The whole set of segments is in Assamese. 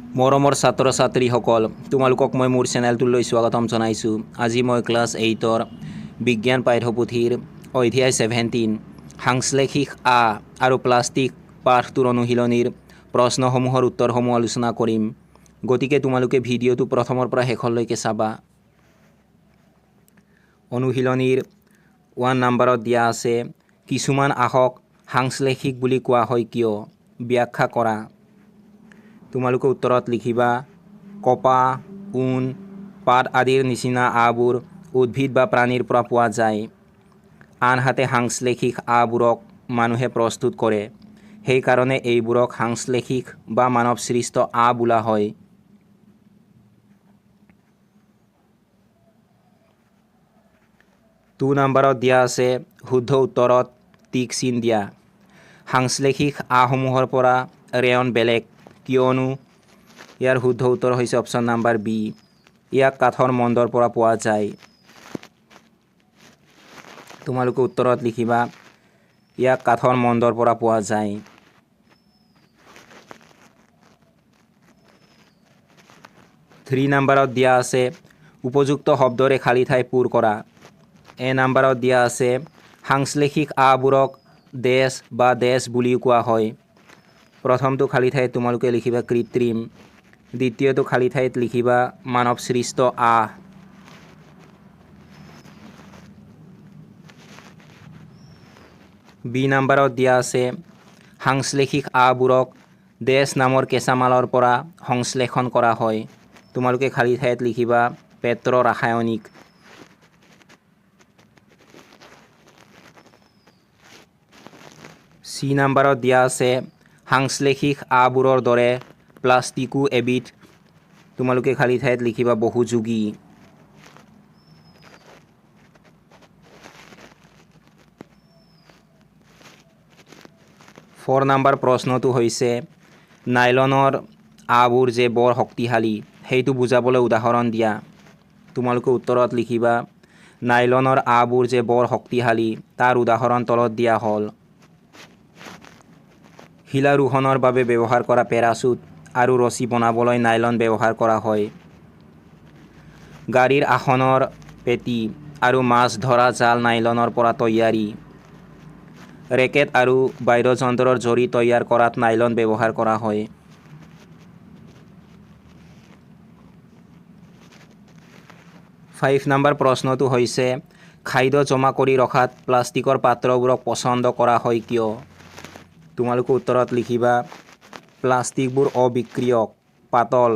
মৰমৰ ছাত্ৰ ছাত্ৰীসকল, তোমালোকক মই মোৰ চেনেলটোলৈ স্বাগতম জনাইছোঁ। আজি মই ক্লাছ 8ৰ বিজ্ঞান পাঠ্যপুথিৰ অধ্যায় 17 সাংশ্লেষিক আ আৰু প্লাষ্টিক পাঠটোৰ অনুশীলনীৰ প্ৰশ্নসমূহৰ উত্তৰসমূহ আলোচনা কৰিম। গতিকে তোমালোকে ভিডিঅ'টো প্ৰথমৰ পৰা শেষলৈকে চাবা। অনুশীলনীৰ 1 নম্বৰত দিয়া আছে, কিছুমান আহক সাংশ্লেষিক বুলি কোৱা হয় কিয়? ব্যাখ্যা কৰা। তোমালোকে উত্তৰত লিখিবা, কপাহ, ঊণ, পাট আদিৰ নিচিনা আবোৰ উদ্ভিদ বা প্ৰাণীৰ পৰা পোৱা যায়। আনহাতে সাংশ্লেষিক আবোৰক মানুহে প্ৰস্তুত কৰে। সেইকাৰণে এইবোৰক সাংশ্লেষিক বা মানৱসৃষ্ট আ বোলা হয়। টু নম্বৰত দিয়া আছে, শুদ্ধ উত্তৰত টিক চিন দিয়া। সাংশ্লেষিক আসমূহৰ পৰা ৰেয়ন বেলেগ কিয়নো? ইয়াৰ শুদ্ধ উত্তৰ হৈছে অপশ্যন নম্বৰ বি, ইয়াক কাঠৰ মণ্ডৰ পৰা পোৱা যায়। তোমালোকে উত্তৰত লিখিবা, ইয়াক কাঠৰ মণ্ডৰ পৰা পোৱা যায়। থ্ৰী নম্বৰত দিয়া আছে, উপযুক্ত শব্দৰে খালী ঠাই পূৰ কৰা। এ নম্বৰত দিয়া আছে, সাংশ্লেষিক আবোৰক ডেছ বা ডেছ বুলিও কোৱা হয়। প্ৰথমটো খালী ঠাইত তোমালোকে লিখিবা কৃত্ৰিম, দ্বিতীয়টো খালী ঠাইত লিখিবা মানৱসৃষ্ট আহ। বি নম্বৰত দিয়া আছে, সাংশ্লেষিক আবোৰক ডেছ নামৰ কেঁচামালৰ পৰা সংশ্লেষণ কৰা হয়। তোমালোকে খালী ঠাইত লিখিবা পেট্ৰ ৰাসায়নিক। চি নম্বৰত দিয়া আছে, সাংশ্লেষিক আবোৰৰ দৰে প্লাষ্টিকো এবিধ। তোমালোকে খালী ঠাইত লিখিবা বহুযোগী। ফ'ৰ নম্বৰ প্ৰশ্নটো হৈছে, নাইলনৰ আবোৰ যে বৰ শক্তিশালী সেইটো বুজাবলৈ উদাহৰণ দিয়া। তোমালোকে উত্তৰত লিখিবা, নাইলনৰ আবোৰ যে বৰ শক্তিশালী তাৰ উদাহৰণ তলত দিয়া হ'ল। শিলাৰোহণৰ বাবে ব্যৱহাৰ কৰা পেৰাচুট আৰু ৰছী বনাবলৈ নাইলন ব্যৱহাৰ কৰা হয়। গাড়ীৰ আসনৰ পেটি আৰু মাছ ধৰা জাল নাইলনৰ পৰা তৈয়াৰী। ৰেকেট আৰু বাদ্যযন্ত্ৰৰ জৰী তৈয়াৰ কৰাত নাইলন ব্যৱহাৰ কৰা হয়। ফাইভ নম্বৰ প্ৰশ্নটো হৈছে, খাদ্য জমা কৰি ৰখাত প্লাষ্টিকৰ পাত্ৰবোৰক পচন্দ কৰা হয় কিয়? তোমালোকে উত্তৰত লিখিবা, প্লাষ্টিকবোৰ অবিক্ৰিয়ক, পাতল,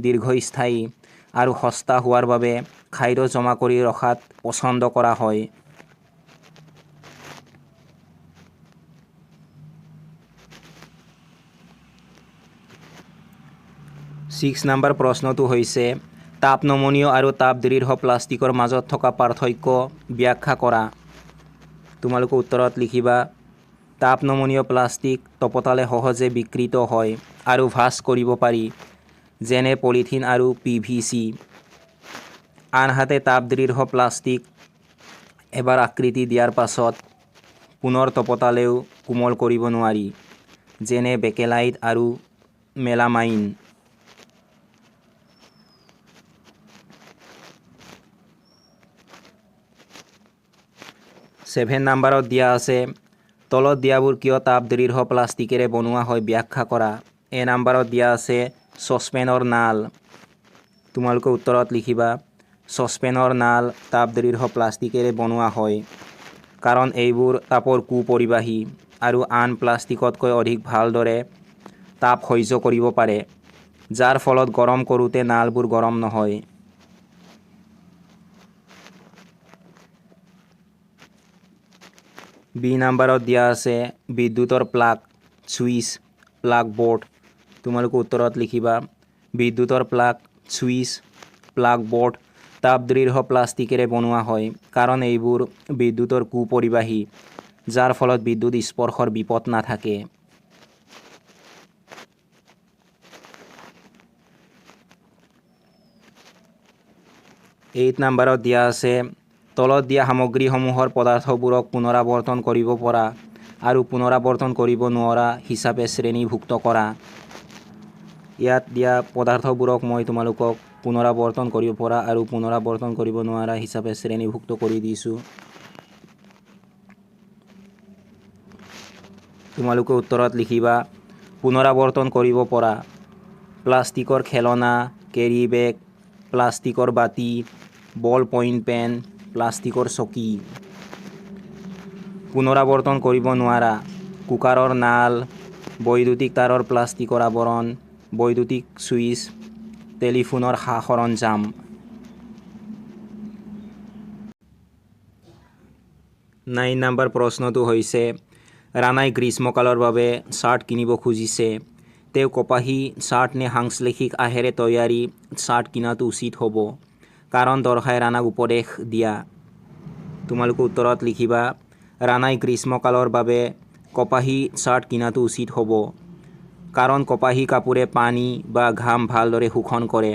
দীৰ্ঘস্থায়ী আৰু সস্তা হোৱাৰ বাবে খাদ্য জমা কৰি ৰখাত পচন্দ কৰা হয়। ছিক্স নম্বৰ প্ৰশ্নটো হৈছে, তাপ নমনীয় আৰু তাপ দৃঢ় প্লাষ্টিকৰ মাজত থকা পাৰ্থক্য ব্যাখ্যা কৰা। তোমালোকে উত্তৰত লিখিবা, তাপ নমনীয় প্লাষ্টিক তপতালে সহজে বিকৃত হয় আৰু ভাঁজ কৰিব পাৰি, যেনে পলিথিন আৰু PVC। আনহাতে তাপ দৃঢ় প্লাষ্টিক এবাৰ আকৃতি দিয়াৰ পাছত পুনৰ তপতালেও কোমল কৰিব নোৱাৰি, যেনে বেকেলাইট আৰু মেলামাইন। ছেভেন নম্বৰত দিয়া আছে, তলত দিয়াবোৰ কিয় তাপ দৃঢ় প্লাষ্টিকেৰে বনোৱা হয় ব্যাখ্যা কৰা। এ নম্বৰত দিয়া আছে, চচপেনৰ নাল। তোমালোকে উত্তৰত লিখিবা, চচপেনৰ নাল তাপ দৃঢ় প্লাষ্টিকেৰে বনোৱা হয় কাৰণ এইবোৰ তাপৰ কুপৰিবাহী আৰু আন প্লাষ্টিকতকৈ অধিক ভালদৰে তাপ সহ্য কৰিব পাৰে, যাৰ ফলত গৰম কৰোঁতে নালবোৰ গৰম নহয়। বি নম্বৰত দিয়া আছে, বিদ্যুতৰ প্লাগ, ছুইচ, প্লাগ বৰ্ড। তোমালোকে উত্তৰত লিখিবা, বিদ্যুতৰ প্লাগ, ছুইচ, প্লাগ বৰ্ড তাপ দৃঢ় প্লাষ্টিকেৰে বনোৱা হয় কাৰণ এইবোৰ বিদ্যুতৰ কুপৰিবাহী, যাৰ ফলত বিদ্যুৎ স্পৰ্শৰ বিপদ নাথাকে। এইট নম্বৰত দিয়া আছে, তলত দিয়া সামগ্ৰীসমূহৰ পদাৰ্থবোৰক পুনৰাৱৰ্তন কৰিব পৰা আৰু পুনৰাৱৰ্তন কৰিব নোৱাৰা হিচাপে শ্ৰেণীভুক্ত কৰা। ইয়াত দিয়া পদাৰ্থবোৰক মই তোমালোকক পুনৰাৱৰ্তন কৰিব পৰা আৰু পুনৰাৱৰ্তন কৰিব নোৱাৰা হিচাপে শ্ৰেণীভুক্ত কৰি দিছোঁ। তোমালোকে উত্তৰত লিখিবা পুনৰাৱৰ্তন কৰিব পৰা প্লাষ্টিকৰ খেলনা, কেৰি বেগ, প্লাষ্টিকৰ বাতি, বল পইণ্ট পেন, প্লাষ্টিকৰ চকী। পুনৰাৱৰ্তন কৰিব নোৱাৰা কুকাৰৰ নাল, বৈদ্যুতিক তাঁৰৰ প্লাষ্টিকৰ আৱৰণ, বৈদ্যুতিক ছুইচ, টেলিফোনৰ সা সৰঞ্জাম। 9 নম্বৰ প্ৰশ্নটো হৈছে ৰাণাই গ্ৰীষ্মকালৰ বাবে চাৰ্ট কিনিব খুজিছে। তেওঁ কপাহী চাৰ্ট নে সাংশ্লেষিক আহেৰে তৈয়াৰী চাৰ্ট কিনাটো উচিত হ'ব? কাৰণ দৰ্শাই ৰাণাক উপদেশ দিয়া। তোমালোকে উত্তৰত লিখিবা ৰাণাই গ্ৰীষ্মকালৰ বাবে কপাহী চাৰ্ট কিনাটো উচিত হ'ব। কাৰণ কপাহী কাপোৰে পানী বা ঘাম ভালদৰে শোষণ কৰে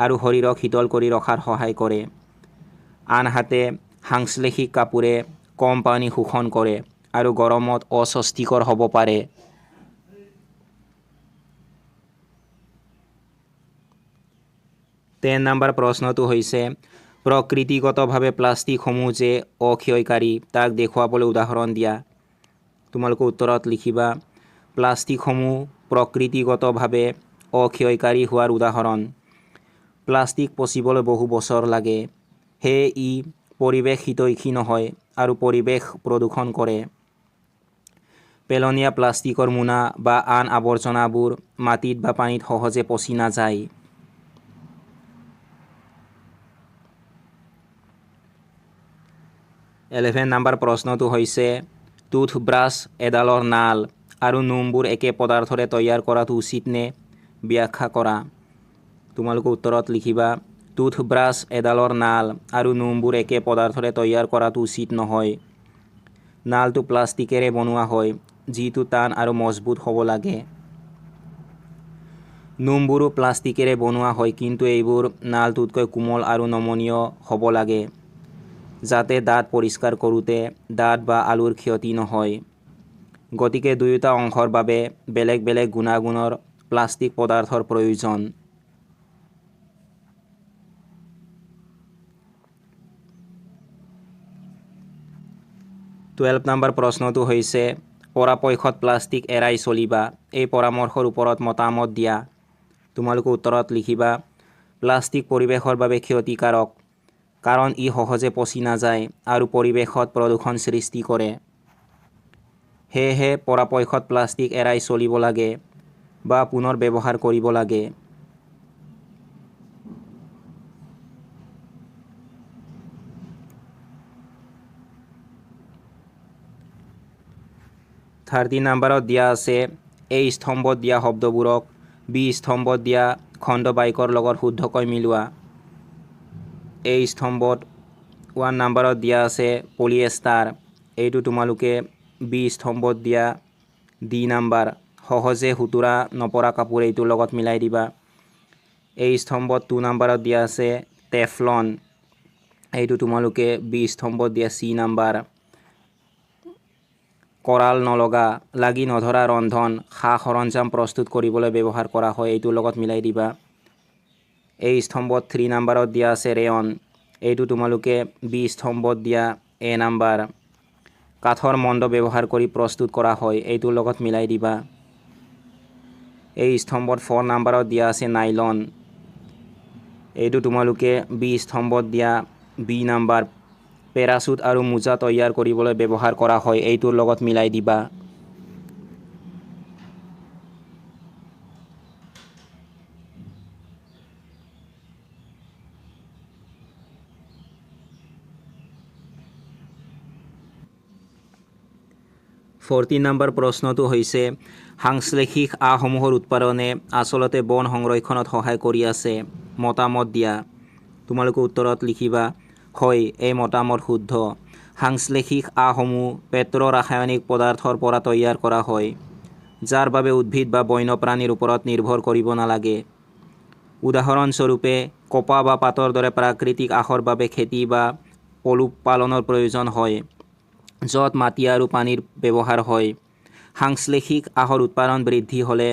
আৰু শৰীৰক শীতল কৰি ৰখাত সহায় কৰে। আনহাতে সাংশ্লেষিক কাপোৰে কম পানী শোষণ কৰে আৰু গৰমত অস্বস্তিকৰ হ'ব পাৰে। তেন নম্বৰ প্ৰশ্নটো হৈছে প্ৰকৃতিগতভাৱে প্লাষ্টিকসমূহ যে অক্ষয়কাৰী তাক দেখুৱাবলৈ উদাহৰণ দিয়া। তোমালোকে উত্তৰত লিখিবা প্লাষ্টিকসমূহ প্ৰকৃতিগতভাৱে অক্ষয়কাৰী হোৱাৰ উদাহৰণ। প্লাষ্টিক পচিবলৈ বহু বছৰ লাগে, সেয়ে ই পৰিৱেশ হিতৈষী নহয় আৰু পৰিৱেশ প্ৰদূষণ কৰে। পেলনীয়া প্লাষ্টিকৰ মোনা বা আন আৱৰ্জনাবোৰ মাটিত বা পানীত সহজে পচি নাযায়। এলেভেন নম্বৰ প্ৰশ্নটো হৈছে টুথব্ৰাছ এডালৰ নাল আৰু নোমবোৰ একে পদাৰ্থৰে তৈয়াৰ কৰাটো উচিত নে? ব্যাখ্যা কৰা। তোমালোকে উত্তৰত লিখিবা টুথব্ৰাছ এডালৰ নাল আৰু নোমবোৰ একে পদাৰ্থৰে তৈয়াৰ কৰাটো উচিত নহয়। নালটো প্লাষ্টিকেৰে বনোৱা হয়, যিটো টান আৰু মজবুত হ'ব লাগে। নোমবোৰো প্লাষ্টিকেৰে বনোৱা হয়, কিন্তু এইবোৰ নালটোতকৈ কোমল আৰু নমনীয় হ'ব লাগে, যাতে দাঁত পৰিষ্কাৰ কৰোঁতে দাঁত বা আলুৰ ক্ষতি নহয়। গতিকে দুয়োটা অংশৰ বাবে বেলেগ বেলেগ গুণাগুণৰ প্লাষ্টিক পদাৰ্থৰ প্ৰয়োজন। টুৱেলভ নম্বৰ প্ৰশ্নটো হৈছে পৰাপক্ষত প্লাষ্টিক এৰাই চলিবা। এই পৰামৰ্শৰ ওপৰত মতামত দিয়া। তোমালোকে উত্তৰত লিখিবা প্লাষ্টিক পৰিৱেশৰ বাবে ক্ষতিকাৰক, কাৰণ ই সহজে পচি নাযায় আৰু পৰিৱেশত প্ৰদূষণ সৃষ্টি কৰে। সেয়েহে পৰাপক্ষত প্লাষ্টিক এৰাই চলিব লাগে বা পুনৰ ব্যৱহাৰ কৰিব লাগে। থাৰ্টি নম্বৰত দিয়া আছে এই স্তম্ভত দিয়া শব্দবোৰক বি স্তম্ভত দিয়া খণ্ড বাক্যৰ লগত শুদ্ধকৈ মিলোৱা। এই স্তম্ভত 1 নম্বৰত দিয়া আছে পলিয়েষ্টাৰ, এইটো তোমালোকে বি স্তম্ভত দিয়া ডি নম্বৰ সহজে সুতুৰা নপৰা কাপোৰ এইটোৰ লগত মিলাই দিবা। এই স্তম্ভত 2 নম্বৰত দিয়া আছে টেফলন, এইটো তোমালোকে বি স্তম্ভত দিয়া চি নম্বৰ। কৰাল নলগা, লাগি নধৰা ৰন্ধন সা সৰঞ্জাম প্ৰস্তুত কৰিবলৈ ব্যৱহাৰ কৰা হয়, এইটোৰ লগত মিলাই দিবা। এই স্তম্ভত 3 নম্বৰত দিয়া আছে ৰেয়ন, এইটো তোমালোকে বি স্তম্ভত দিয়া এ নম্বৰ। কাঠৰ মণ্ড ব্যৱহাৰ কৰি প্ৰস্তুত কৰা হয়, এইটোৰ লগত মিলাই দিবা। এই স্তম্ভত 4 নম্বৰত দিয়া আছে নাইলন, এইটো তোমালোকে বি স্তম্ভত দিয়া বি নম্বৰ। পেৰাচুট আৰু মোজা তৈয়াৰ কৰিবলৈ ব্যৱহাৰ কৰা হয়, এইটোৰ লগত মিলাই দিবা। ফৰ্টি নম্বৰ প্ৰশ্নটো হৈছে সাংশ্লেষিক আসমূহৰ উৎপাদনে আচলতে বন সংৰক্ষণত সহায় কৰি আছে, মতামত দিয়া। তোমালোকে উত্তৰত লিখিবা হয়, এই মতামত শুদ্ধ। সাংশ্লেষিক আসমূহ পেট্ৰ' ৰাসায়নিক পদাৰ্থৰ পৰা তৈয়াৰ কৰা হয়, যাৰ বাবে উদ্ভিদ বা বন্যপ্ৰাণীৰ ওপৰত নিৰ্ভৰ কৰিব নালাগে। উদাহৰণস্বৰূপে কপাহ বা পাতৰ দৰে প্ৰাকৃতিক আহৰ বাবে খেতি বা পলু পালনৰ প্ৰয়োজন হয়, য'ত মাটি আৰু পানীৰ ব্যৱহাৰ হয়। সাংশ্লেষিক আহৰ উৎপাদন বৃদ্ধি হ'লে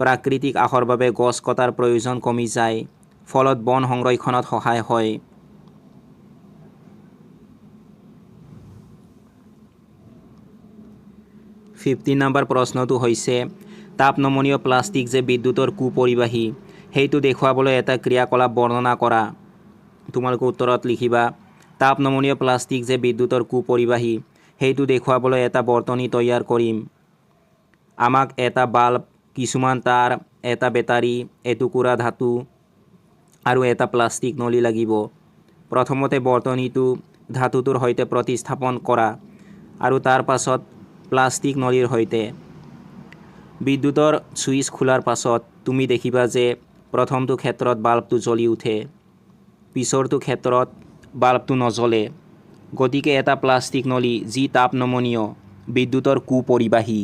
প্ৰাকৃতিক আহৰ বাবে গছ কটাৰ প্ৰয়োজন কমি যায়, ফলত বন সংৰক্ষণত সহায় হয়। ফিফটিন নম্বৰ প্ৰশ্নটো হৈছে তাপ নমনীয় প্লাষ্টিক যে বিদ্যুতৰ কুপৰিবাহী সেইটো দেখুৱাবলৈ এটা ক্ৰিয়াকলাপ বৰ্ণনা কৰা। তোমালোকে উত্তৰত লিখিবা তাপ নমনীয় প্লাষ্টিক যে বিদ্যুতৰ কুপৰিবাহী সেইটো দেখুৱাবলৈ এটা বৰ্তনী তৈয়াৰ কৰিম। আমাক এটা বাল্ব, কিছুমান তাৰ, এটা বেটাৰী, এটুকুৰা ধাতু আৰু এটা প্লাষ্টিক নলী লাগিব। প্ৰথমতে বৰ্তনীটো ধাতুটোৰ সৈতে প্ৰতিস্থাপন কৰা আৰু তাৰ পাছত প্লাষ্টিক নলীৰ সৈতে। বিদ্যুতৰ ছুইচ খোলাৰ পাছত তুমি দেখিবা যে প্ৰথমটো ক্ষেত্ৰত বাল্বটো জ্বলি উঠে, পিছৰটো ক্ষেত্ৰত বাল্বটো নজ্বলে। গতিকে এটা প্লাষ্টিক নলী যি তাপ নমনীয় বিদ্যুতৰ কুপৰিবাহী।